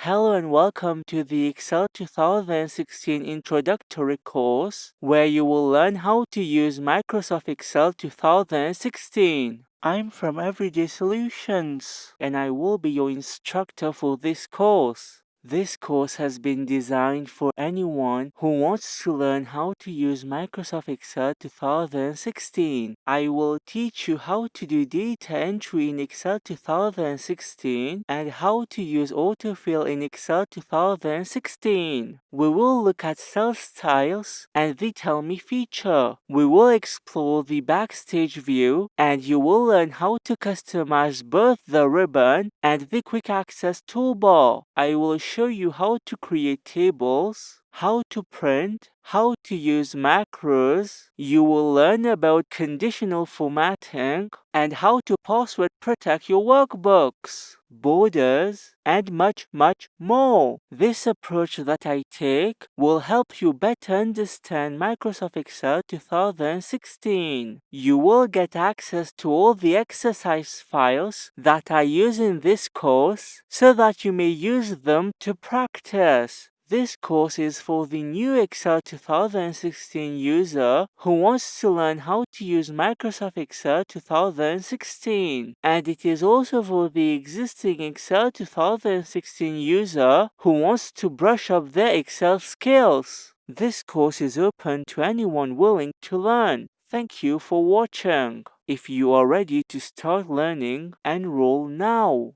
Hello and welcome to the Excel 2016 Introductory course, where you will learn how to use Microsoft Excel 2016. I'm from Everyday Solutions, and I will be your instructor for this course. This course has been designed for anyone who wants to learn how to use Microsoft Excel 2016. I will teach you how to do data entry in Excel 2016 and how to use autofill in Excel 2016. We will look at cell styles and the Tell Me feature. We will explore the backstage view, and you will learn how to customize both the ribbon and the quick access toolbar. I will show you how to create tables, how to print, how to use macros. You will learn about conditional formatting and how to password protect your workbooks, borders, and much more. This approach that I take will help you better understand Microsoft Excel 2016. You will get access to all the exercise files that I use in this course so that you may use them to practice. This course is for the new Excel 2016 user who wants to learn how to use Microsoft Excel 2016. And it is also for the existing Excel 2016 user who wants to brush up their Excel skills. This course is open to anyone willing to learn. Thank you for watching. If you are ready to start learning, enroll now.